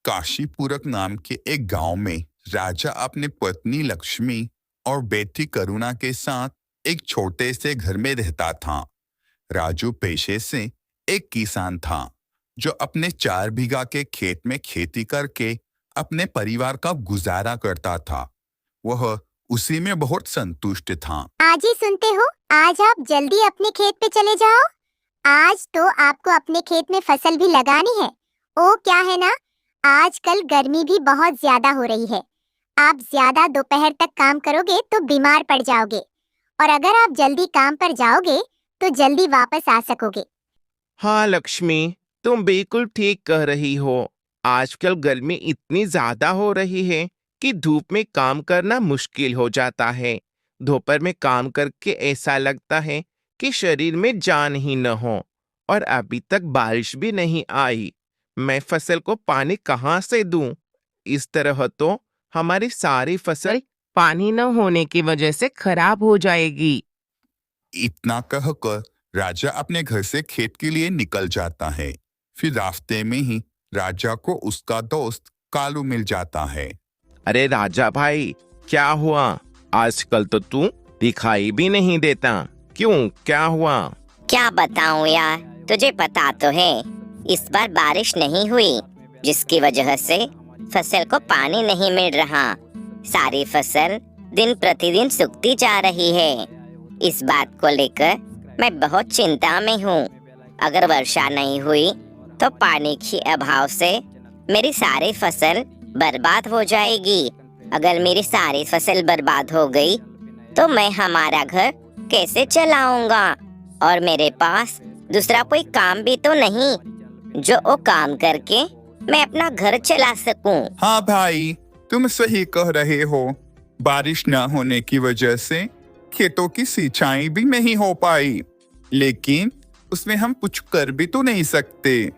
काशीपुरक नाम के एक गांव में राजा अपने पत्नी लक्ष्मी और बेटी करुणा के साथ एक छोटे से घर में रहता था। राजू पेशे से एक किसान था जो अपने 4 बीघा के खेत में खेती करके अपने परिवार का गुजारा करता था। वह उसी में बहुत संतुष्ट था। आज ही सुनते हो, आज आप जल्दी अपने खेत पे चले जाओ। आज तो आपको अपने खेत में फसल भी लगानी है। ओ क्या है ना, आजकल गर्मी भी बहुत ज्यादा हो रही है। आप ज्यादा दोपहर तक काम करोगे तो बीमार पड़ जाओगे, और अगर आप जल्दी काम पर जाओगे तो जल्दी वापस आ सकोगे। हाँ लक्ष्मी, तुम बिल्कुल ठीक कह रही हो। आजकल गर्मी इतनी ज्यादा हो रही है कि धूप में काम करना मुश्किल हो जाता है। दोपहर में काम करके ऐसा लगता है कि शरीर में जान ही न हो। और अभी तक बारिश भी नहीं आई। मैं फसल को पानी कहाँ से दूं? इस तरह तो हमारी सारी फसल पानी न होने की वजह से खराब हो जाएगी। इतना कहकर राजा अपने घर से खेत के लिए निकल जाता है। फिर रास्ते में ही राजा को उसका दोस्त कालू मिल जाता है। अरे राजा भाई, क्या हुआ? आजकल तो तू दिखाई भी नहीं देता। क्यों, क्या हुआ? क्या बताऊं यार, तुझे पता तो है इस बार बारिश नहीं हुई, जिसकी वजह से फसल को पानी नहीं मिल रहा। सारी फसल दिन प्रतिदिन सूखती जा रही है। इस बात को लेकर मैं बहुत चिंता में हूँ। अगर वर्षा नहीं हुई तो पानी के अभाव से मेरी सारी फसल बर्बाद हो जाएगी। अगर मेरी सारी फसल बर्बाद हो गई तो मैं हमारा घर कैसे चलाऊंगा? और मेरे पास दूसरा कोई काम भी तो नहीं जो वो काम करके मैं अपना घर चला सकूं। हाँ भाई, तुम सही कह रहे हो। बारिश न होने की वजह से खेतों की सिंचाई भी नहीं हो पाई, लेकिन उसमें हम कुछ कर भी तो नहीं सकते।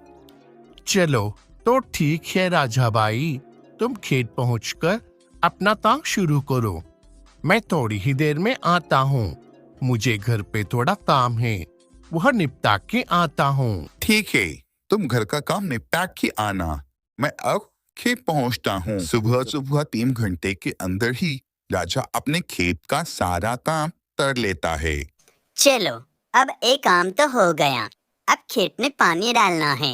चलो तो ठीक है राजा भाई, तुम खेत पहुंचकर अपना काम शुरू करो। मैं थोड़ी ही देर में आता हूँ। मुझे घर पे थोड़ा काम है, वह निपटा के आता हूँ। ठीक है, तुम घर का काम निपटा के आना। मैं अब खेत पहुंचता हूँ। सुबह सुबह 3 घंटे के अंदर ही राजा अपने खेत का सारा काम कर लेता है। चलो, अब एक काम तो हो गया। अब खेत में पानी डालना है।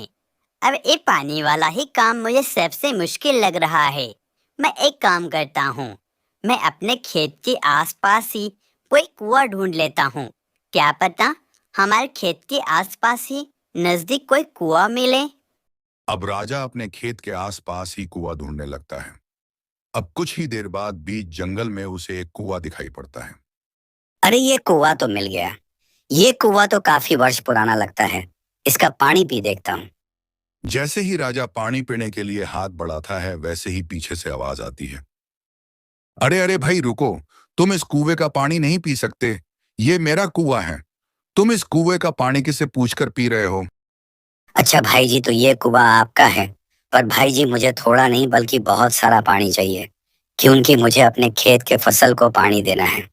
अब ये पानी वाला ही काम मुझे सबसे मुश्किल लग रहा है। मैं एक काम करता हूँ, मैं अपने खेत के आसपास ही कोई कुआं ढूंढ लेता हूँ। क्या पता हमारे खेत के आसपास ही नजदीक कोई कुआं मिले। अब राजा अपने खेत के आसपास ही कुआं ढूंढने लगता है। अब कुछ ही देर बाद बीच जंगल में उसे एक कुआं दिखाई पड़ता है। अरे ये कुआं तो मिल गया। ये कुआं तो काफी वर्ष पुराना लगता है। इसका पानी पी देखता हूँ। जैसे ही राजा पानी पीने के लिए हाथ बढ़ाता है, वैसे ही पीछे से आवाज आती है, अरे अरे भाई रुको, तुम इस कुएं का पानी नहीं पी सकते। ये मेरा कुआं है। तुम इस कुएं का पानी किससे पूछकर पी रहे हो? अच्छा भाई जी, तो ये कुआं आपका है। पर भाई जी, मुझे थोड़ा नहीं बल्कि बहुत सारा पानी चाहिए, क्योंकि मुझे अपने खेत के फसल को पानी देना है।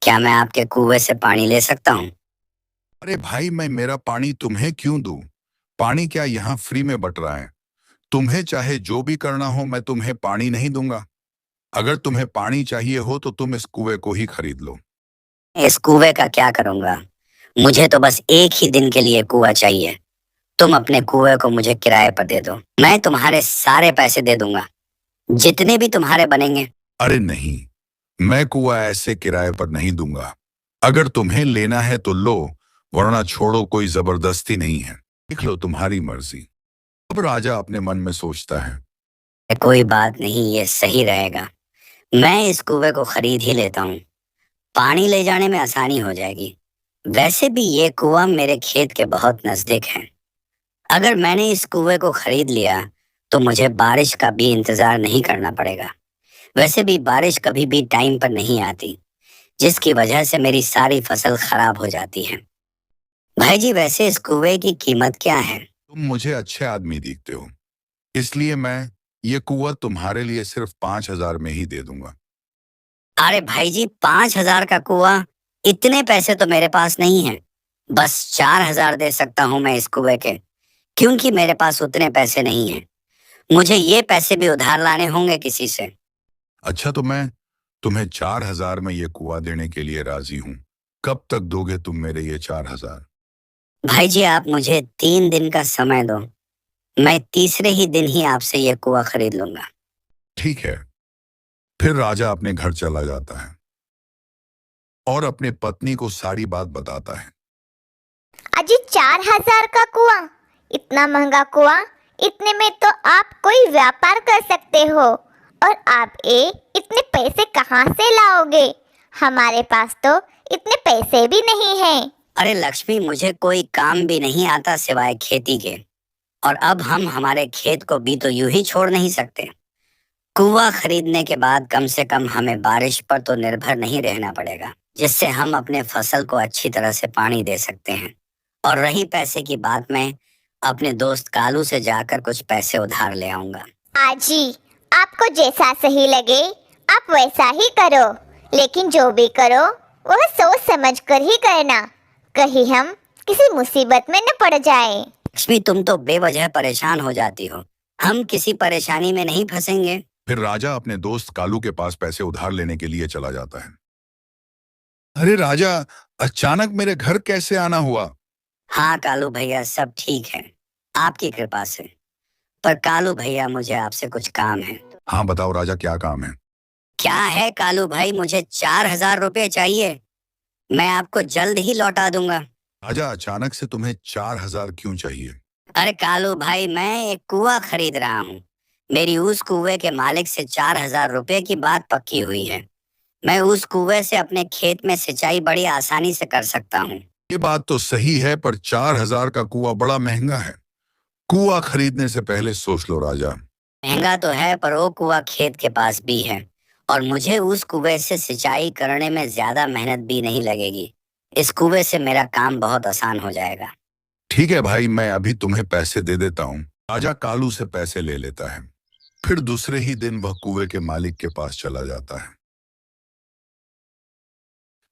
क्या मैं आपके कुएं से पानी ले सकता हूँ? अरे भाई, मैं मेरा पानी तुम्हें क्यों दूं? पानी क्या यहाँ फ्री में बट रहा है? तुम्हें चाहे जो भी करना हो, मैं तुम्हें पानी नहीं दूंगा। अगर तुम्हें पानी चाहिए हो तो तुम इस कुएं को ही खरीद लो। इस कुएं का क्या करूंगा? मुझे तो बस एक ही दिन के लिए कुआं चाहिए। तुम अपने कुएं को मुझे किराए पर दे दो। मैं तुम्हारे सारे पैसे दे दूंगा, जितने भी तुम्हारे बनेंगे। अरे नहीं, मैं कुआं ऐसे किराए पर नहीं दूंगा। अगर तुम्हें लेना है तो लो, वरना छोड़ो, कोई जबरदस्ती नहीं है। देख लो, तुम्हारी मर्जी। अब राजा अपने मन में सोचता है, कोई बात नहीं, ये सही रहेगा। मैं इस कुएं को खरीद ही लेता हूँ। पानी ले जाने में आसानी हो जाएगी। वैसे भी ये कुआं मेरे खेत के बहुत नजदीक है। अगर मैंने इस कुएं को खरीद लिया तो मुझे बारिश का भी इंतजार नहीं करना पड़ेगा। वैसे भी बारिश कभी भी टाइम पर नहीं आती, जिसकी वजह से मेरी सारी फसल खराब हो जाती है। भाई जी, वैसे इस कुएं की कीमत क्या है? तुम मुझे अच्छे आदमी दिखते हो, इसलिए मैं ये कुआं तुम्हारे लिए सिर्फ 5,000 में ही दे दूंगा। अरे भाई जी, 5,000 का कुआं? इतने पैसे तो मेरे पास नहीं है। बस 4,000 दे सकता हूँ मैं इस कुएं के, क्योंकि मेरे पास उतने पैसे नहीं हैं। मुझे ये पैसे भी उधार लाने होंगे किसी से। अच्छा, तो मैं तुम्हें 4,000 में ये कुआं देने के लिए राजी हूँ। कब तक दोगे तुम मेरे ये 4,000? भाई जी, आप मुझे 3 दिन का समय दो। मैं तीसरे ही दिन ही आपसे ये कुआं खरीद लूंगा। ठीक है। फिर राजा अपने घर चला जाता है और अपने पत्नी को सारी बात बताता है। अजी 4,000 का कुआं, इतना महंगा कुआं, इतने में तो आप कोई व्यापार कर सकते हो। और आप इतने पैसे कहाँ से लाओगे? हमारे पास तो इतने पैसे भी नहीं हैं। अरे लक्ष्मी, मुझे कोई काम भी नहीं आता सिवाय खेती के। और अब हम हमारे खेत को भी तो यूं ही छोड़ नहीं सकते। कुआं खरीदने के बाद कम से कम हमें बारिश पर तो निर्भर नहीं रहना पड़ेगा, जिससे हम अपने फसल को अच्छी तरह से पानी दे सकते हैं। और रही पैसे की बात, मैं अपने दोस्त कालू से जाकर कुछ पैसे उधार ले आऊंगा। आजी, आपको जैसा सही लगे आप वैसा ही करो, लेकिन जो भी करो वह सोच समझ कर ही करना, कहीं हम किसी मुसीबत में न पड़ जाए। लक्ष्मी, तुम तो बेवजह परेशान हो जाती हो। हम किसी परेशानी में नहीं फंसेंगे। फिर राजा अपने दोस्त कालू के पास पैसे उधार लेने के लिए चला जाता है। अरे राजा, अचानक मेरे घर कैसे आना हुआ? हाँ कालू भैया, सब ठीक है, आपकी कृपा से। पर कालू भैया, मुझे आपसे कुछ काम है। हाँ बताओ राजा, क्या काम है? क्या है कालू भाई, मुझे 4,000 रुपए चाहिए। मैं आपको जल्द ही लौटा दूंगा। राजा, अचानक से तुम्हें 4,000 क्यों चाहिए? अरे कालू भाई, मैं एक कुआं खरीद रहा हूँ। मेरी उस कुएं के मालिक से 4,000 रुपए की बात पक्की हुई है। मैं उस कुएं से अपने खेत में सिंचाई बड़ी आसानी से कर सकता हूँ। ये बात तो सही है, पर 4,000 का कुआं बड़ा महंगा है। कुआं खरीदने से पहले सोच लो राजा। महंगा तो है, पर वो कुआं खेत के पास भी है और मुझे उस कुएं से सिंचाई करने में ज्यादा मेहनत भी नहीं लगेगी। इस कुएं से मेरा काम बहुत आसान हो जाएगा। ठीक है भाई, मैं अभी तुम्हें पैसे दे देता हूँ। राजा कालू से पैसे ले लेता है। फिर दूसरे ही दिन वह कुएं के मालिक के पास चला जाता है।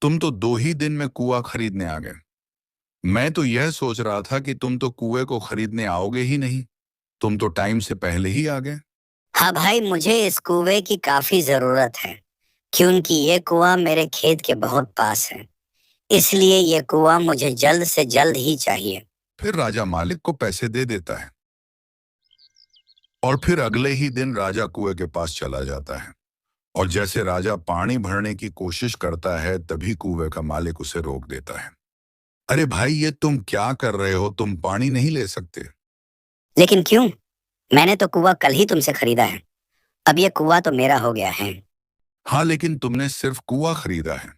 तुम तो 2 ही दिन में कुआं खरीदने आ गए। मैं तो यह सोच रहा था कि तुम तो कुएं को खरीदने आओगे ही नहीं। तुम तो टाइम से पहले ही आ गए। हाँ भाई, मुझे इस कुएं की काफी जरूरत है, क्योंकि ये कुआं मेरे खेत के बहुत पास है। इसलिए ये कुआं मुझे जल्द से जल्द ही चाहिए। फिर राजा मालिक को पैसे दे देता है और फिर अगले ही दिन राजा कुएं के पास चला जाता है। और जैसे राजा पानी भरने की कोशिश करता है, तभी कुएं का मालिक उसे रोक देता है। अरे भाई, ये तुम क्या कर रहे हो? तुम पानी नहीं ले सकते। लेकिन क्यों? मैंने तो कुआं कल ही तुमसे खरीदा है। अब ये कुआं तो मेरा हो गया है। हाँ, लेकिन तुमने सिर्फ कुआं खरीदा है,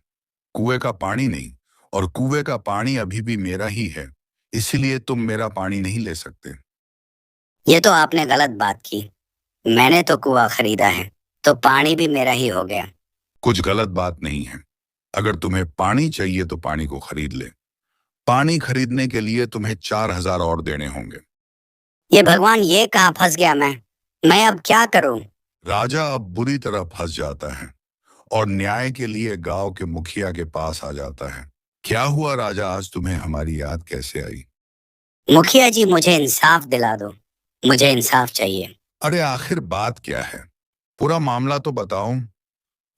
कुएं का पानी नहीं। और कुएं का पानी अभी भी मेरा ही है, इसलिए तुम मेरा पानी नहीं ले सकते। ये तो आपने गलत बात की। मैंने तो कुआं खरीदा है, तो पानी भी मेरा ही हो गया। कुछ गलत बात नहीं है। अगर तुम्हें पानी चाहिए तो पानी को खरीद ले। पानी खरीदने के लिए तुम्हें 4,000 और देने होंगे। ये भगवान, ये कहाँ फंस गया मैं अब क्या करूं? राजा अब बुरी तरह फंस जाता है और न्याय के लिए गांव के मुखिया के पास आ जाता है। क्या हुआ राजा, आज तुम्हें हमारी याद कैसे आई? मुखिया जी, मुझे इंसाफ दिला दो। मुझे इंसाफ चाहिए। अरे आखिर बात क्या है? पूरा मामला तो बताओ।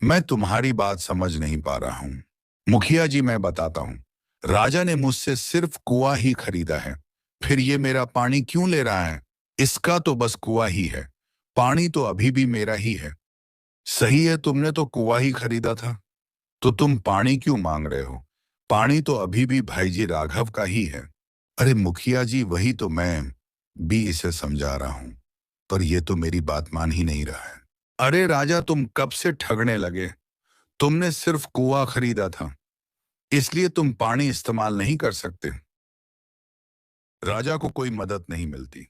मैं तुम्हारी बात समझ नहीं पा रहा हूँ। मुखिया जी, मैं बताता हूँ। राजा ने मुझसे सिर्फ कुआं ही खरीदा है, फिर ये मेरा पानी क्यों ले रहा है? इसका तो बस कुआं ही है, पानी तो अभी भी मेरा ही है। सही है, तुमने तो कुआं ही खरीदा था, तो तुम पानी क्यों मांग रहे हो? पानी तो अभी भी भाई जी राघव का ही है। अरे मुखिया जी, वही तो मैं भी इसे समझा रहा हूँ, पर ये तो मेरी बात मान ही नहीं रहा है। अरे राजा, तुम कब से ठगने लगे? तुमने सिर्फ कुआं खरीदा था, इसलिए तुम पानी इस्तेमाल नहीं कर सकते। राजा को कोई मदद नहीं मिलती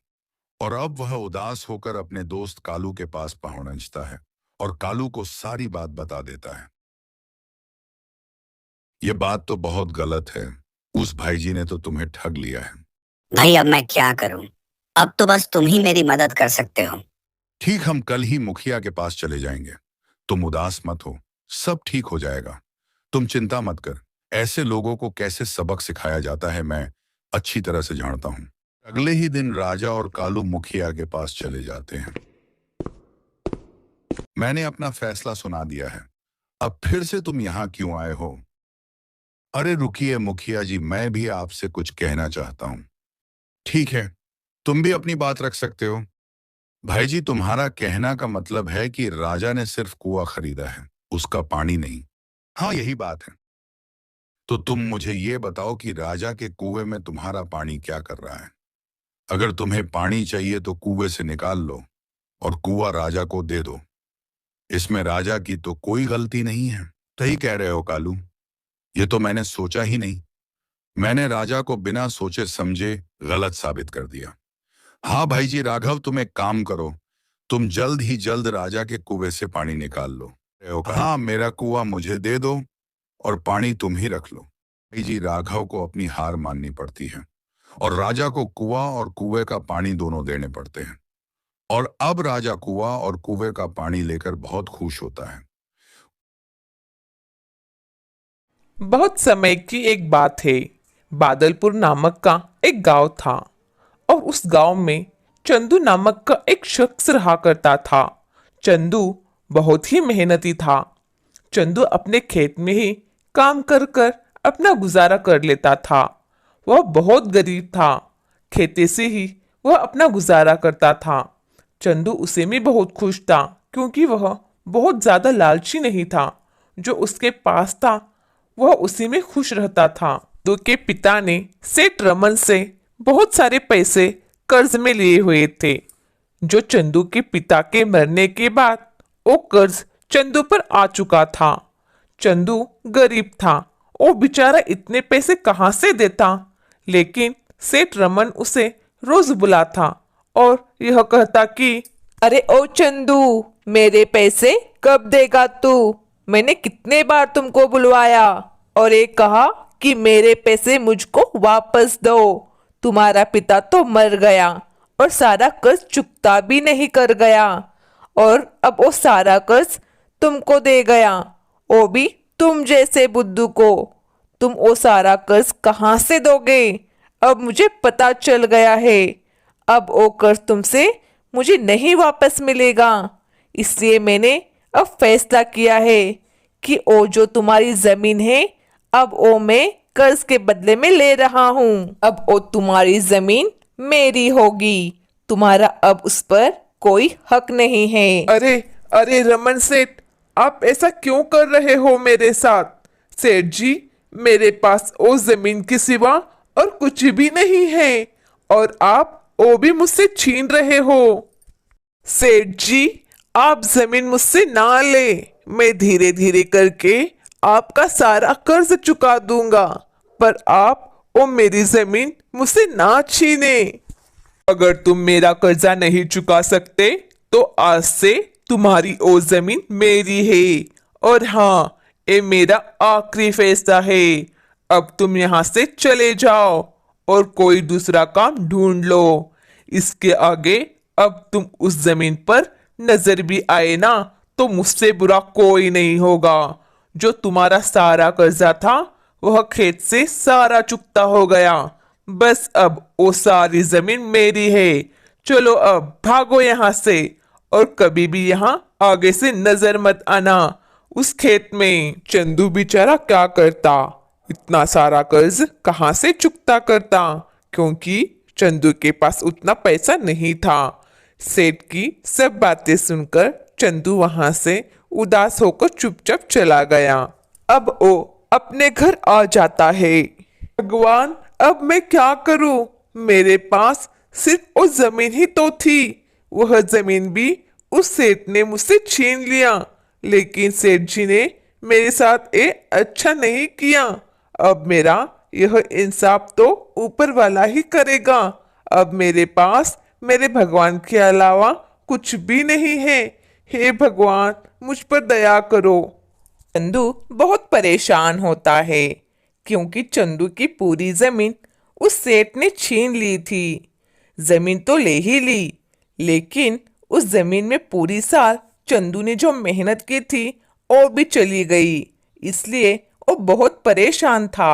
और अब वह उदास होकर अपने दोस्त कालू के पास पहुंचता है और कालू को सारी बात बता देता है। यह बात तो बहुत गलत है। उस भाई जी ने तो तुम्हें ठग लिया है। भाई, अब मैं क्या करूं? अब तो बस तुम ही मेरी मदद कर सकते हो। ठीक, हम कल ही मुखिया के पास चले जाएंगे। तुम उदास मत हो, सब ठीक हो जाएगा। तुम चिंता मत कर। ऐसे लोगों को कैसे सबक सिखाया जाता है, मैं अच्छी तरह से जानता हूँ। अगले ही दिन राजा और कालू मुखिया के पास चले जाते हैं। मैंने अपना फैसला सुना दिया है। अब फिर से तुम यहाँ क्यों आए हो? अरे रुकिए मुखिया जी, मैं भी आपसे कुछ कहना चाहता हूँ। ठीक है, तुम भी अपनी बात रख सकते हो। भाई जी, तुम्हारा कहना का मतलब है कि राजा ने सिर्फ कुआं खरीदा है, उसका पानी नहीं। हाँ, यही बात है। तो तुम मुझे ये बताओ कि राजा के कुएं में तुम्हारा पानी क्या कर रहा है? अगर तुम्हें पानी चाहिए तो कुएं से निकाल लो और कुआं राजा को दे दो। इसमें राजा की तो कोई गलती नहीं है। सही कह रहे हो कालू, ये तो मैंने सोचा ही नहीं। मैंने राजा को बिना सोचे समझे गलत साबित कर दिया। हाँ भाई जी राघव, तुम एक काम करो, तुम जल्द ही जल्द राजा के कुएं से पानी निकाल लो। हाँ, मेरा कुआं मुझे दे दो और पानी तुम ही रख लो। भाई जी राघव को अपनी हार माननी पड़ती है और राजा को कुआं और कुएं का पानी दोनों देने पड़ते हैं। और अब राजा कुआं और कुएं का पानी लेकर बहुत खुश होता है। बहुत समय की एक बात है। बादलपुर नामक का एक गांव था और उस गांव में चंदू नामक का एक शख्स रहा करता था। चंदू बहुत ही मेहनती था। चंदू अपने खेत में ही काम कर कर अपना गुजारा कर लेता था। वह बहुत गरीब था, खेती से ही वह अपना गुजारा करता था। चंदू उसे में बहुत खुश था क्योंकि वह बहुत ज्यादा लालची नहीं था। जो उसके पास था वह उसी में खुश रहता था। चंदू के पिता ने सेठ रमन से बहुत सारे पैसे कर्ज में लिए हुए थे। जो चंदू के पिता के मरने के बाद वो कर्ज चंदू पर आ चुका था। चंदू गरीब था, वो बेचारा इतने पैसे कहाँ से देता। लेकिन सेठ रमन उसे रोज बुलाता और यह कहता कि अरे ओ चंदू, मेरे पैसे कब देगा तू? मैंने कितने बार तुमको बुलवाया और एक कहा कि मेरे पैसे मुझको वापस दो। तुम्हारा पिता तो मर गया और सारा कर्ज चुकता भी नहीं कर गया और अब वो सारा कर्ज तुमको दे गया, वो भी तुम जैसे बुद्धू को। तुम वो सारा कर्ज कहाँ से दोगे? अब मुझे पता चल गया है। अब वो कर्ज तुमसे मुझे नहीं वापस मिलेगा। इसलिए मैंने अब फैसला किया है कि वो जो तुम्हारी जमीन है अब वो मैं कर्ज के बदले में ले रहा हूँ। अब वो तुम्हारी जमीन मेरी होगी। तुम्हारा अब उस पर कोई हक नहीं है। अरे अरे रमन सेठ, आप ऐसा क्यों कर रहे हो मेरे साथ? सेठ जी, मेरे पास वो जमीन के सिवा और कुछ भी नहीं है और आप वो भी मुझसे छीन रहे हो। सेठ जी, आप जमीन मुझसे ना ले, मैं धीरे धीरे करके आपका सारा कर्ज चुका दूंगा, पर आप वो मेरी जमीन मुझसे ना छीने। अगर तुम मेरा कर्जा नहीं चुका सकते तो आज से तुम्हारी वो जमीन मेरी है। और हाँ, ये मेरा आखिरी फैसला है। अब तुम यहाँ से चले जाओ और कोई दूसरा काम ढूंढ लो। इसके आगे अब तुम उस जमीन पर नजर भी आए ना तो मुझसे बुरा कोई नहीं होगा। जो तुम्हारा सारा कर्जा था वह खेत से सारा चुकता हो गया। बस अब वो सारी जमीन मेरी है। चलो अब भागो यहाँ से और कभी भी यहाँ आगे से नजर मत आना उस खेत में। चंदू बेचारा क्या करता, इतना सारा कर्ज कहाँ से चुकता करता, क्योंकि चंदू के पास उतना पैसा नहीं था। सेठ की सब बातें सुनकर चंदू वहां से उदास होकर चुपचाप चला गया। अब वो अपने घर आ जाता है। भगवान, अब मैं क्या करूं? मेरे पास सिर्फ वो जमीन ही तो थी। वह जमीन भी उस सेठ ने मुझसे छीन लिया। लेकिन सेठ जी ने मेरे साथ ये अच्छा नहीं किया। अब मेरा यह इंसाफ तो ऊपर वाला ही करेगा। अब मेरे पास मेरे भगवान के अलावा कुछ भी नहीं है। हे भगवान, मुझ पर दया करो। चंदू बहुत परेशान होता है क्योंकि चंदू की पूरी जमीन उस सेठ ने छीन ली थी। जमीन तो ले ही ली, लेकिन उस जमीन में पूरी साल चंदू ने जो मेहनत की थी वो भी चली गई। इसलिए वो बहुत परेशान था।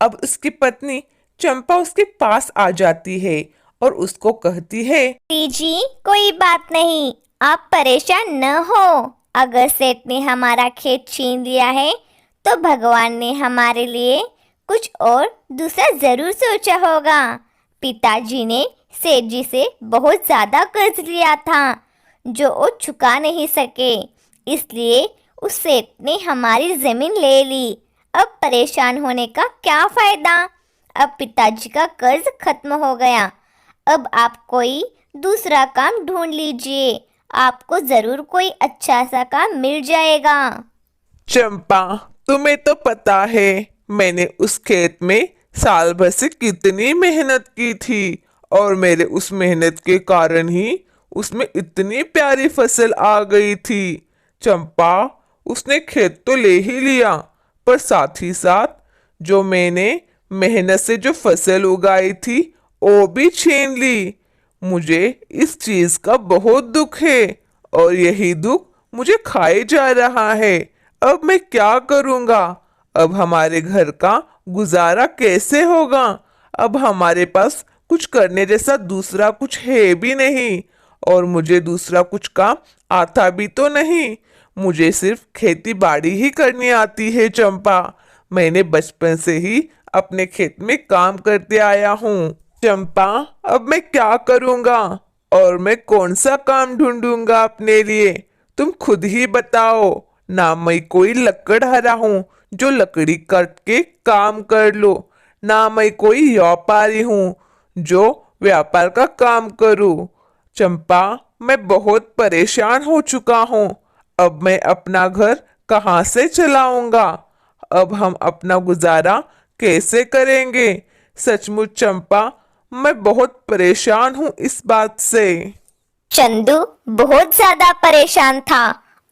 अब उसकी पत्नी चंपा उसके पास आ जाती है और उसको कहती है, जी कोई बात नहीं, आप परेशान न हो। अगर सेठ ने हमारा खेत छीन लिया है तो भगवान ने हमारे लिए कुछ और दूसरा जरूर सोचा होगा। पिताजी ने सेठ जी से बहुत ज्यादा कर्ज लिया था जो वो चुका नहीं सके, इसलिए उस सेठ ने हमारी जमीन ले ली। अब परेशान होने का क्या फायदा? अब पिताजी का कर्ज खत्म हो गया। अब आप कोई दूसरा काम ढूंढ लीजिए, आपको जरूर कोई अच्छा सा काम मिल जाएगा। चंपा, तुम्हें तो पता है मैंने उस खेत में साल भर से कितनी मेहनत की थी और मेरे उस मेहनत के कारण ही उसमें इतनी प्यारी फसल आ गई थी। चंपा, उसने खेत तो ले ही लिया पर साथ ही साथ जो मैंने मेहनत से जो फसल उगाई थी वो भी छीन ली। मुझे इस चीज का बहुत दुख है और यही दुख मुझे खाए जा रहा है। अब मैं क्या करूंगा? अब हमारे घर का गुजारा कैसे होगा? अब हमारे पास कुछ करने जैसा दूसरा कुछ है भी नहीं और मुझे दूसरा कुछ काम आता भी तो नहीं। मुझे सिर्फ खेती बाड़ी ही करनी आती है चंपा। मैंने बचपन से ही अपने खेत में काम करते आया हूँ। चंपा, अब मैं क्या करूँगा और मैं कौन सा काम ढूंढूंगा अपने लिए? तुम खुद ही बताओ ना। मैं कोई लकड़हारा हूँ जो लकड़ी काट के काम कर लो, ना मैं कोई व्यापारी हूँ जो व्यापार का काम करूँ। चंपा, मैं बहुत परेशान हो चुका हूँ। अब मैं अपना घर कहाँ से चलाऊंगा? अब हम अपना गुजारा कैसे करेंगे? सचमुच चंपा, मैं बहुत परेशान हूँ इस बात से। चंदू बहुत ज्यादा परेशान था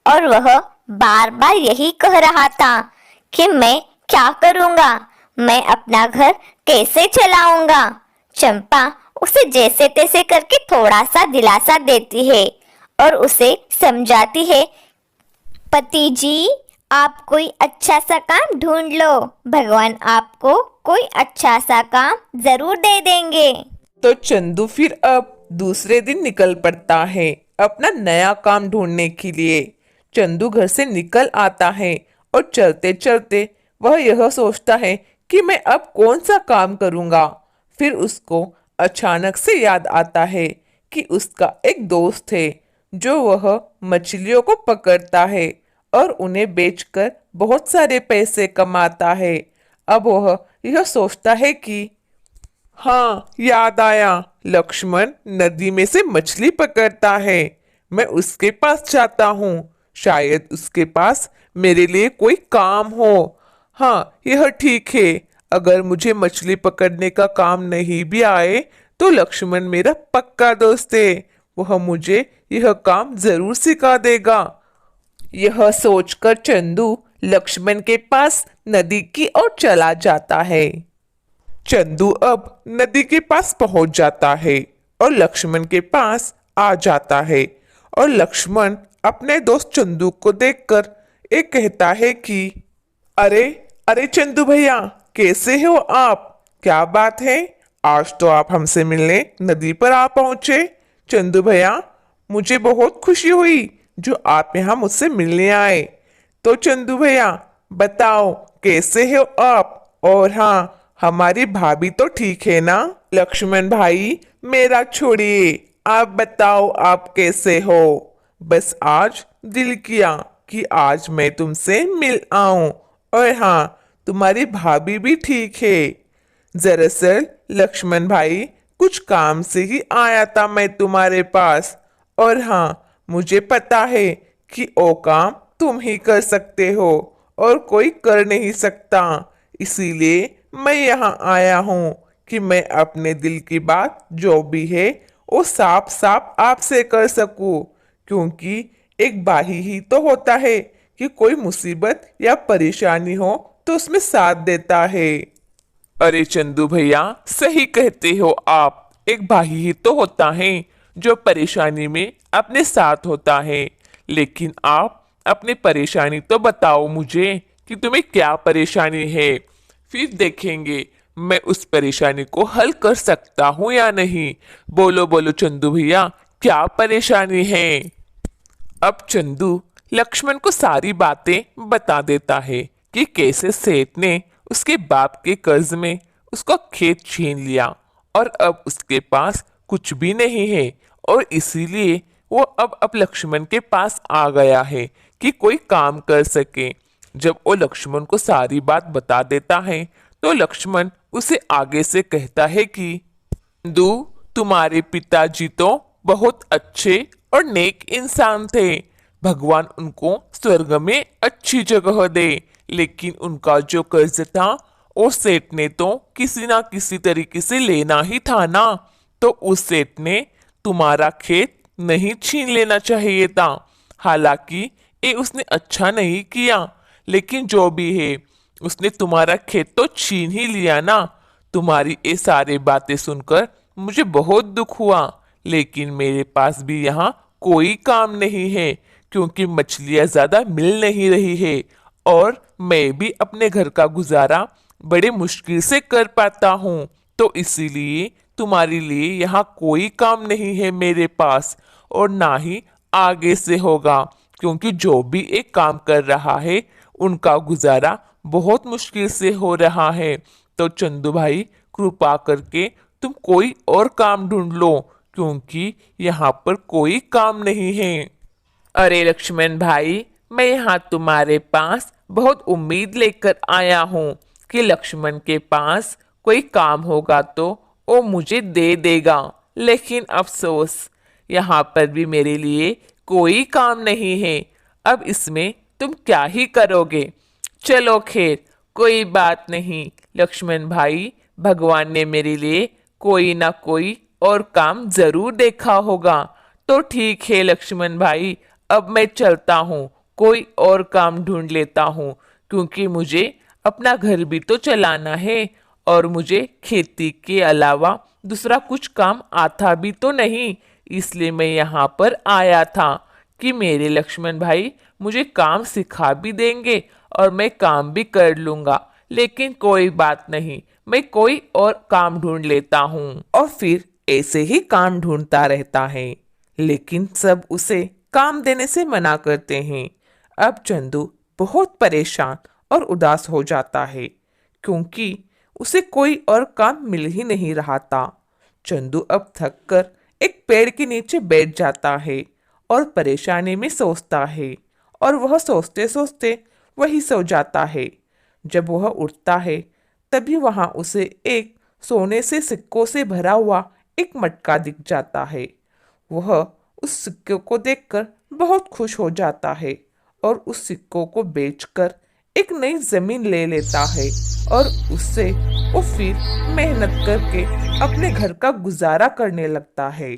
और वह बार बार यही कह रहा था कि मैं क्या करूँगा, मैं अपना घर कैसे चलाऊंगा। चंपा उसे जैसे तैसे करके थोड़ा सा दिलासा देती है और उसे समझाती है, पति जी आप कोई अच्छा सा काम ढूंढ लो, भगवान आपको कोई अच्छा सा काम जरूर दे देंगे। तो चंदू फिर अब दूसरे दिन निकल पड़ता है अपना नया काम ढूंढने के लिए। चंदू घर से निकल आता है और चलते चलते वह यह सोचता है कि मैं अब कौन सा काम करूंगा। फिर उसको अचानक से याद आता है कि उसका एक दोस्त है जो वह मछलियों को पकड़ता है और उन्हें बेचकर बहुत सारे पैसे कमाता है। अब वह यह सोचता है कि हाँ, याद आया, लक्ष्मण नदी में से मछली पकड़ता है। मैं उसके पास जाता हूँ, शायद उसके पास मेरे लिए कोई काम हो। हाँ, यह ठीक है। अगर मुझे मछली पकड़ने का काम नहीं भी आए तो लक्ष्मण मेरा पक्का दोस्त है, वह मुझे यह काम जरूर सिखा देगा। यह सोचकर चंदू लक्ष्मण के पास नदी की ओर चला जाता है। चंदू अब नदी के पास पहुंच जाता है और लक्ष्मण के पास आ जाता है और लक्ष्मण अपने दोस्त चंदू को देखकर एक कहता है कि अरे अरे चंदू भैया, कैसे हो आप? क्या बात है, आज तो आप हमसे मिलने नदी पर आ पहुंचे। चंदू भैया, मुझे बहुत खुशी हुई जो आप यहाँ मुझसे मिलने आए। तो चंदू भैया बताओ कैसे हो आप? और हाँ, हमारी भाभी तो ठीक है ना? लक्ष्मण भाई मेरा छोड़िए, आप बताओ आप कैसे हो? बस आज दिल किया कि आज मैं तुमसे मिल आऊं। और हाँ, तुम्हारी भाभी भी ठीक है। दरअसल लक्ष्मण भाई, कुछ काम से ही आया था मैं तुम्हारे पास। और हाँ, मुझे पता है कि वो काम तुम ही कर सकते हो और कोई कर नहीं सकता। इसीलिए मैं यहाँ आया हूँ कि मैं अपने दिल की बात जो भी है वो साफ साफ आपसे कर सकूँ, क्योंकि एक भाई ही तो होता है कि कोई मुसीबत या परेशानी हो तो उसमें साथ देता है। अरे चंदू भैया, सही कहते हो आप। एक भाई ही तो होता है जो परेशानी में अपने साथ होता है। लेकिन आप अपनी परेशानी तो बताओ मुझे कि तुम्हें क्या परेशानी है, फिर देखेंगे मैं उस परेशानी को हल कर सकता हूँ या नहीं। बोलो बोलो चंदू भैया, क्या परेशानी है? अब चंदू लक्ष्मण को सारी बातें बता देता है कि कैसे सेठ ने उसके बाप के कर्ज में उसका खेत छीन लिया और अब उसके पास कुछ भी नहीं है, और इसीलिए वो अब लक्ष्मण के पास आ गया है कि कोई काम कर सके। जब वो लक्ष्मण को सारी बात बता देता है तो लक्ष्मण उसे आगे से कहता है कि चंदू, तुम्हारे पिताजी तो बहुत अच्छे और नेक इंसान थे, भगवान उनको स्वर्ग में अच्छी जगह दे। लेकिन उनका जो कर्ज था वो सेठ ने तो किसी ना किसी तरीके से लेना ही था ना, तो उस सेठ ने तुम्हारा खेत नहीं छीन लेना चाहिए था। हालांकि ये उसने अच्छा नहीं किया, लेकिन जो भी है उसने तुम्हारा खेत तो छीन ही लिया ना। तुम्हारी ये सारी बातें सुनकर मुझे बहुत दुख हुआ, लेकिन मेरे पास भी यहाँ कोई काम नहीं है क्योंकि मछलियाँ ज़्यादा मिल नहीं रही है और मैं भी अपने घर का गुजारा बड़े मुश्किल से कर पाता हूँ, तो इसीलिए तुम्हारे लिए यहाँ कोई काम नहीं है मेरे पास और ना ही आगे से होगा, क्योंकि जो भी एक काम कर रहा है उनका गुजारा बहुत मुश्किल से हो रहा है। तो चंदू भाई, कृपा करके तुम कोई और काम ढूंढ लो क्योंकि यहाँ पर कोई काम नहीं है। अरे लक्ष्मण भाई, मैं यहाँ तुम्हारे पास बहुत उम्मीद लेकर आया हूँ कि लक्ष्मण के पास कोई काम होगा तो वो मुझे दे देगा, लेकिन अफसोस यहाँ पर भी मेरे लिए कोई काम नहीं है। अब इसमें तुम क्या ही करोगे। चलो खैर, कोई बात नहीं लक्ष्मण भाई, भगवान ने मेरे लिए कोई ना कोई और काम जरूर देखा होगा। तो ठीक है लक्ष्मण भाई, अब मैं चलता हूँ, कोई और काम ढूंढ लेता हूँ क्योंकि मुझे अपना घर भी तो चलाना है और मुझे खेती के अलावा दूसरा कुछ काम आता भी तो नहीं। इसलिए मैं यहाँ पर आया था कि मेरे लक्ष्मण भाई मुझे काम सिखा भी देंगे और मैं काम भी कर लूँगा। लेकिन कोई बात नहीं, मैं कोई और काम ढूंढ लेता हूँ। और फिर ऐसे ही काम ढूंढता रहता है, लेकिन सब उसे काम देने से मना करते हैं। अब चंदू बहुत परेशान और उदास हो जाता है क्योंकि उसे कोई और काम मिल ही नहीं रहा था। चंदू अब थक कर एक पेड़ के नीचे बैठ जाता है और परेशानी में सोचता है, और वह सोचते सोचते वही सो जाता है। जब वह उठता है तभी वहां उसे एक सोने से सिक्कों से भरा हुआ एक मटका दिख जाता है। वह उस सिक्के को देखकर बहुत खुश हो जाता है और उस सिक्कों को बेचकर एक नई जमीन ले लेता है और उससे वो फिर मेहनत करके अपने घर का गुजारा करने लगता है।